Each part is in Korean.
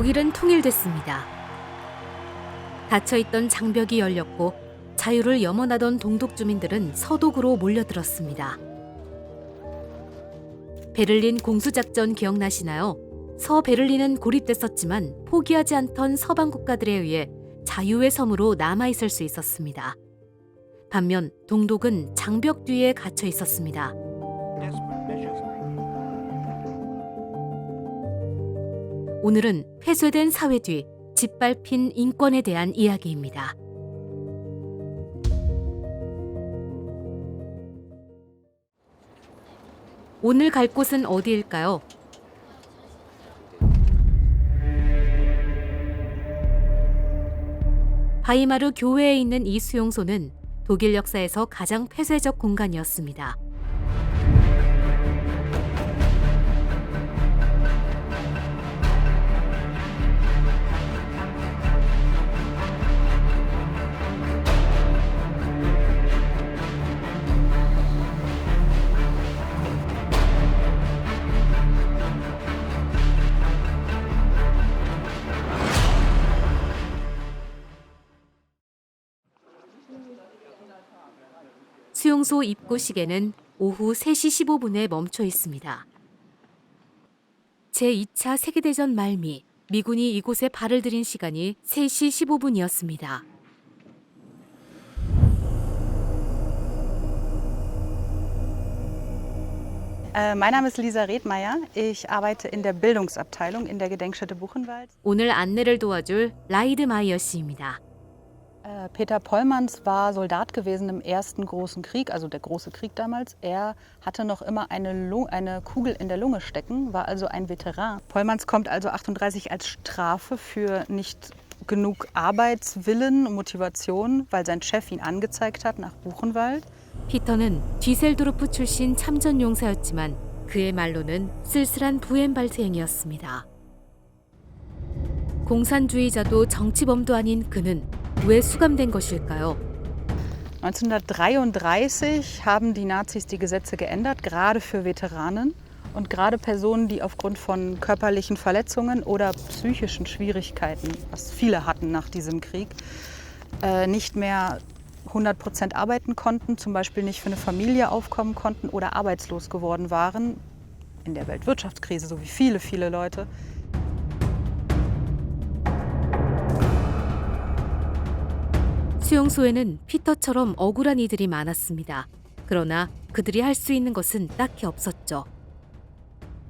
독일은 통일됐습니다. 닫혀있던 장벽이 열렸고 자유를 염원하던 동독 주민들은 서독으로 몰려들었습니다. 베를린 공수작전 기억나시나요? 서베를린은 고립됐었지만 포기하지 않던 서방 국가들에 의해 자유의 섬으로 남아있을 수 있었습니다. 반면 동독은 장벽 뒤에 갇혀 있었습니다. 오늘은 폐쇄된 사회 뒤 짓밟힌 인권에 대한 이야기입니다. 오늘 갈 곳은 어디일까요? 바이마르 교회에 있는 이 수용소는 독일 역사에서 가장 폐쇄적 공간이었습니다. 수용소 입구 시계는 오후 3시 15분에 멈춰 있습니다. 제2차 세계대전 말미 미군이 이곳에 발을 들인 시간이 3시 15분이었습니다. Mein Name ist Lisa Redmeier. Ich arbeite in der Bildungsabteilung in der Gedenkstätte Buchenwald. 오늘 안내를 도와줄 라이드마이어 씨입니다. Peter Pollmanns war Soldat gewesen im Ersten Großen Krieg, also der Große Krieg damals. Er hatte noch immer eine Kugel in der Lunge stecken, war also ein Veteran. Pollmanns kommt also 38 als Strafe für nicht genug Arbeitswillen und Motivation, weil sein Chef ihn angezeigt hat, nach Buchenwald. 피터는 뒤셀도르프 출신 참전 용사였지만 그의 말로는 쓸쓸한 부엔발트행이었습니다. 공산주의자도 정치범도 아닌 그는 왜 수감된 것일까요? 1933 haben die Nazis die Gesetze geändert, gerade für Veteranen und gerade Personen, die aufgrund von körperlichen Verletzungen oder psychischen Schwierigkeiten, was viele hatten nach diesem Krieg, nicht mehr 100% arbeiten konnten, zum Beispiel nicht für eine Familie aufkommen konnten oder arbeitslos geworden waren, in der Weltwirtschaftskrise, so wie viele, viele Leute. 수용소에는 피터처럼 억울한 이들이 많았습니다. 그러나 그들이 할 수 있는 것은 딱히 없었죠.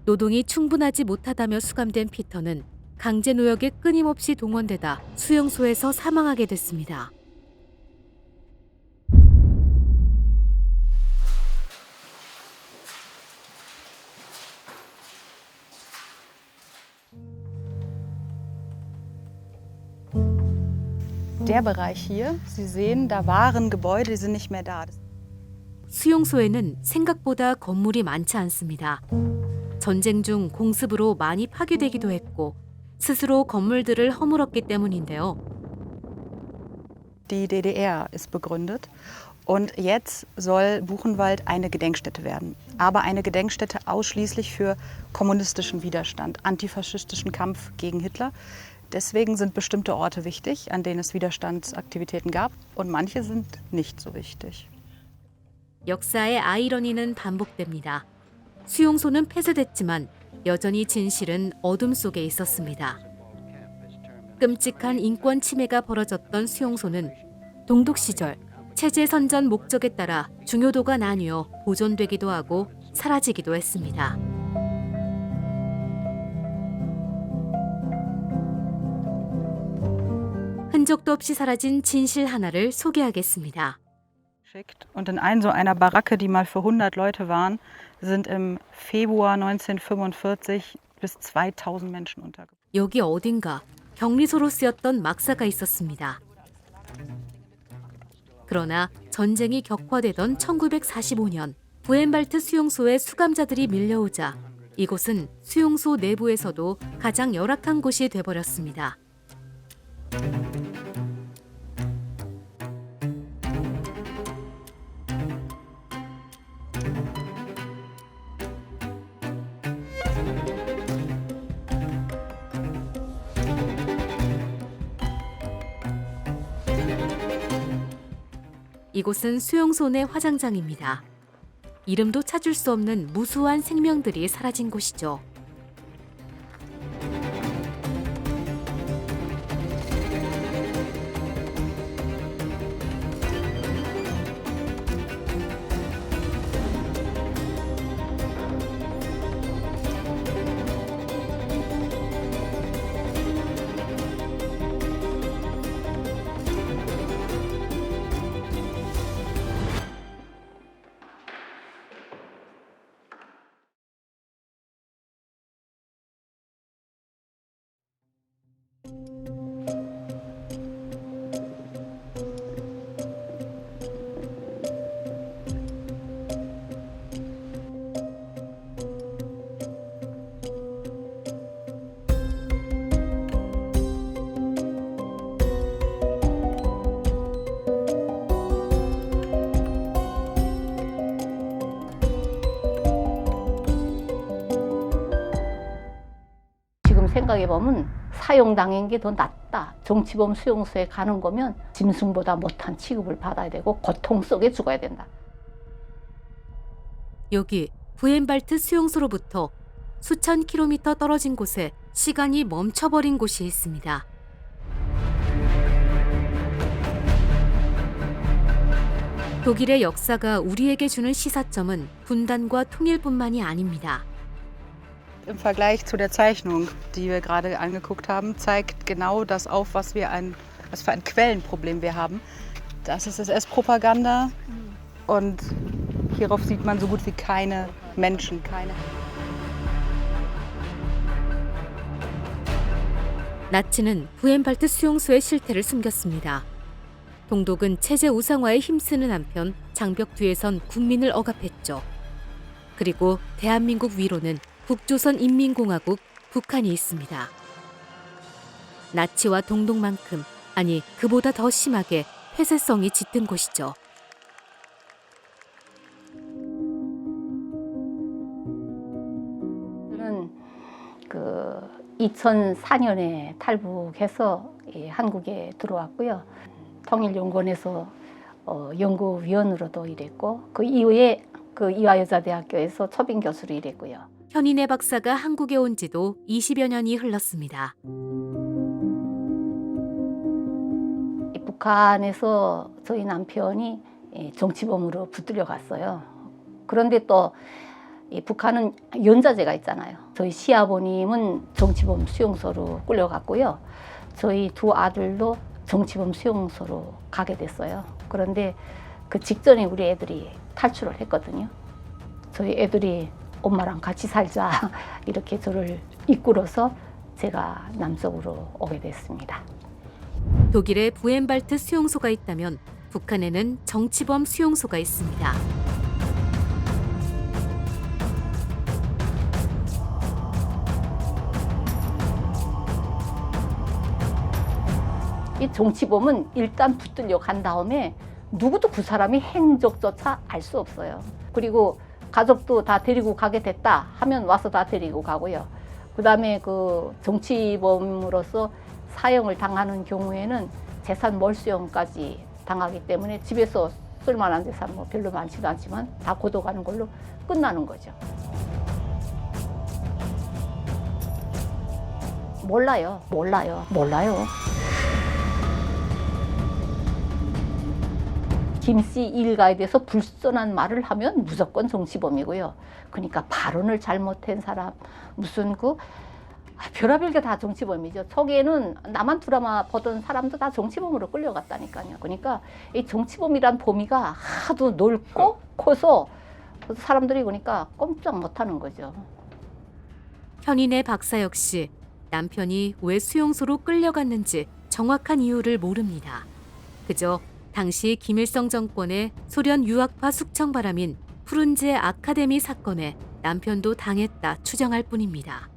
노동이 충분하지 못하다며 수감된 피터는 강제노역에 끊임없이 동원되다 수용소에서 사망하게 됐습니다. Der Bereich hier, Sie sehen, da waren Gebäude, die sind nicht mehr da. 수용소에는 생각보다 건물이 많지 않습니다. 전쟁 중 공습으로 많이 파괴되기도 했고 스스로 건물들을 허물었기 때문인데요. Die DDR ist begründet und jetzt soll Buchenwald eine Gedenkstätte werden. Aber eine Gedenkstätte ausschließlich für kommunistischen Widerstand, antifaschistischen Kampf gegen Hitler. Deswegen sind bestimmte Orte wichtig, an denen es Widerstandsaktivitäten gab und manche sind nicht so wichtig. 역사의 아이러니는 반복됩니다. 수용소는 폐쇄됐지만 여전히 진실은 어둠 속에 있었습니다. 끔찍한 인권 침해가 벌어졌던 수용소는 동독 시절 체제 선전 목적에 따라 중요도가 나뉘어 보존되기도 하고 사라지기도 했습니다. 흔적도 없이 사라진 진실 하나를 소개하겠습니다. Und in so einer Baracke, die mal für 100 Leute waren, sind im Februar 1945 bis 2000 Menschen untergebracht. 여기 어딘가 격리소로 쓰였던 막사가 있었습니다. 그러나 전쟁이 격화되던 1945년 부엔발트 수용소에 수감자들이 밀려오자 이곳은 수용소 내부에서도 가장 열악한 곳이 돼버렸습니다. 이곳은 수용소 내 화장장입니다. 이름도 찾을 수 없는 무수한 생명들이 사라진 곳이죠. 지금 생각해보면 사형당한 게 더 낫다. 정치범 수용소에 가는 거면 짐승보다 못한 취급을 받아야 되고 고통 속에 죽어야 된다. 여기 부엔발트 수용소로부터 수천 킬로미터 떨어진 곳에 시간이 멈춰버린 곳이 있습니다. 독일의 역사가 우리에게 주는 시사점은 분단과 통일뿐만이 아닙니다. Im Vergleich zu der Zeichnung, die wir gerade angeguckt haben, zeigt genau das auf, was für ein Quellenproblem wir haben. Das ist SS-Propaganda und hierauf sieht man so gut wie keine Menschen, keine. 나치는 부엔발트 수용소의 실태를 숨겼습니다. 동독은 체제 우상화에 힘쓰는 한편 장벽 뒤에선 국민을 억압했죠. 그리고 대한민국 위로는 북조선인민공화국 북한이 있습니다. 나치와 동독만큼, 아니 그보다 더 심하게 폐쇄성이 짙은 곳이죠. 저는 2004년에 탈북해서 한국에 들어왔고요. 통일연구원에서 연구위원으로도 일했고 그 이후에 이화여자대학교에서 초빙 교수로 일했고요. 현인혜 박사가 한국에 온 지도 20여 년이 흘렀습니다. 북한에서 저희 남편이 정치범으로 붙들려 갔어요. 그런데 또 북한은 연좌제가 있잖아요. 저희 시아버님은 정치범 수용소로 끌려갔고요. 저희 두 아들도 정치범 수용소로 가게 됐어요. 그런데 그 직전에 우리 애들이 탈출을 했거든요. 저희 애들이 엄마랑 같이 살자 이렇게 저를 이끌어서 제가 남쪽으로 오게 됐습니다. 독일에 부엔발트 수용소가 있다면 북한에는 정치범 수용소가 있습니다. 이 정치범은 일단 붙들려 간 다음에 누구도 그 사람이 행적조차 알 수 없어요. 그리고 가족도 다 데리고 가게 됐다 하면 와서 다 데리고 가고요. 그다음에 그 정치범으로서 사형을 당하는 경우에는 재산 몰수형까지 당하기 때문에 집에서 쓸만한 재산 뭐 별로 많지도 않지만 다 고도가는 걸로 끝나는 거죠. 몰라요. 김씨 일가에 대해서 불손한 말을 하면 무조건 정치범이고요. 그러니까 발언을 잘못한 사람, 무슨 별의별 게 다 정치범이죠. 초기에는 남한 드라마 보던 사람도 다 정치범으로 끌려갔다니까요. 그러니까 이 정치범이란 범위가 하도 넓고 커서 사람들이 그러니까 꼼짝 못하는 거죠. 현인의 박사 역시 남편이 왜 수용소로 끌려갔는지 정확한 이유를 모릅니다. 그저 당시 김일성 정권의 소련 유학파 숙청바람인 푸른제 아카데미 사건에 남편도 당했다 추정할 뿐입니다.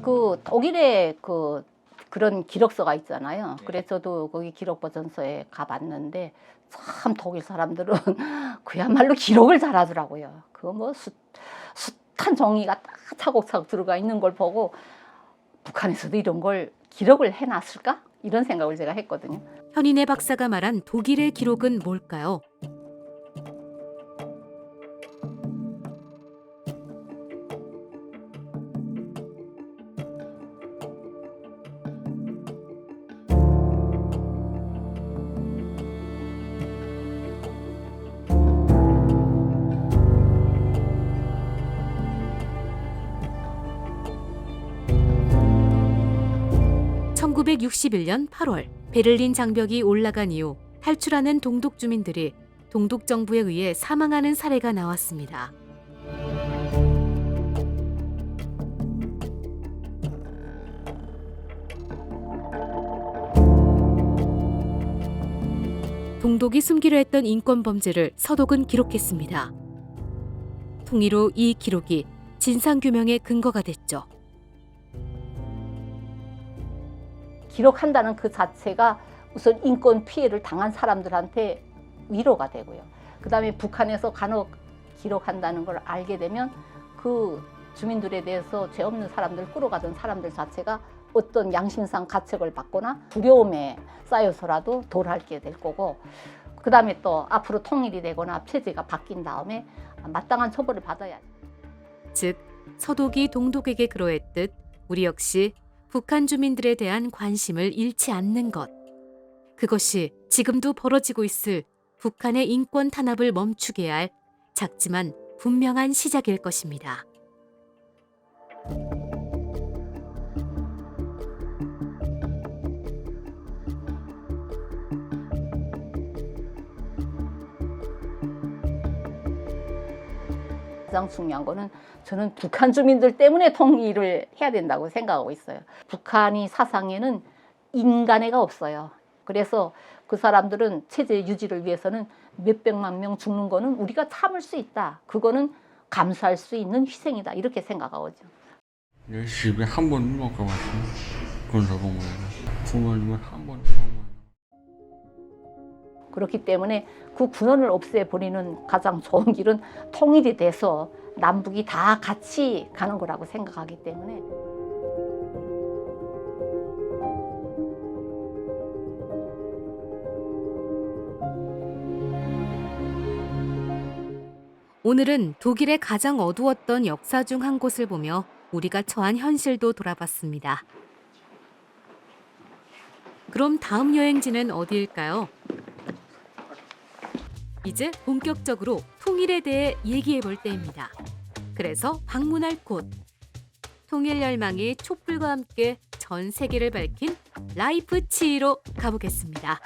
그 독일에 그런 기록서가 있잖아요. 그래서 저도 거기 기록 보존소에 가봤는데 참 독일 사람들은 그야말로 기록을 잘하더라고요. 그 뭐 숱한 종이가 딱 차곡차곡 들어가 있는 걸 보고 북한에서도 이런 걸 기록을 해놨을까? 이런 생각을 제가 했거든요. 현인혜 박사가 말한 독일의 기록은 뭘까요? (1961년 8월) 베를린 장벽이 올라간 이후 탈출하는 동독 주민들이 동독 정부에 의해 사망하는 사례가 나왔습니다. 동독이 숨기려 했던 인권 범죄를 서독은 기록했습니다. 통일후 이 기록이 진상규명의 근거가 됐죠. 기록한다는 그 자체가 우선 인권 피해를 당한 사람들한테 위로가 되고요. 그다음에 북한에서 간혹 기록한다는 걸 알게 되면 그 주민들에 대해서 죄 없는 사람들, 끌어가던 사람들 자체가 어떤 양심상 가책을 받거나 두려움에 쌓여서라도 돌아게 될 거고, 그다음에 또 앞으로 통일이 되거나 체제가 바뀐 다음에 마땅한 처벌을 받아야 돼. 즉, 서독이 동독에게 그러했듯 우리 역시 북한 주민들에 대한 관심을 잃지 않는 것. 그것이 지금도 벌어지고 있을 북한의 인권 탄압을 멈추게 할 작지만 분명한 시작일 것입니다. 가장 중요한 거는 저는 북한 주민들 때문에 통일을 해야 된다고 생각하고 있어요. 북한이 사상에는 인간애가 없어요. 그래서 그 사람들은 체제 유지를 위해서는 몇백만 명 죽는 거는 우리가 참을 수 있다. 그거는 감수할 수 있는 희생이다. 이렇게 생각하거든요. 집에 한 번 못 가봤어요. 군사공무원. 부모님은 한 번 가봤어요. 그렇기 때문에 그 군원을 없애버리는 가장 좋은 길은 통일이 돼서 남북이 다 같이 가는 거라고 생각하기 때문에. 오늘은 독일의 가장 어두웠던 역사 중 한 곳을 보며 우리가 처한 현실도 돌아봤습니다. 그럼 다음 여행지는 어디일까요? 이제 본격적으로 통일에 대해 얘기해 볼 때입니다. 그래서 방문할 곳. 통일 열망이 촛불과 함께 전 세계를 밝힌 라이프치히로 가보겠습니다.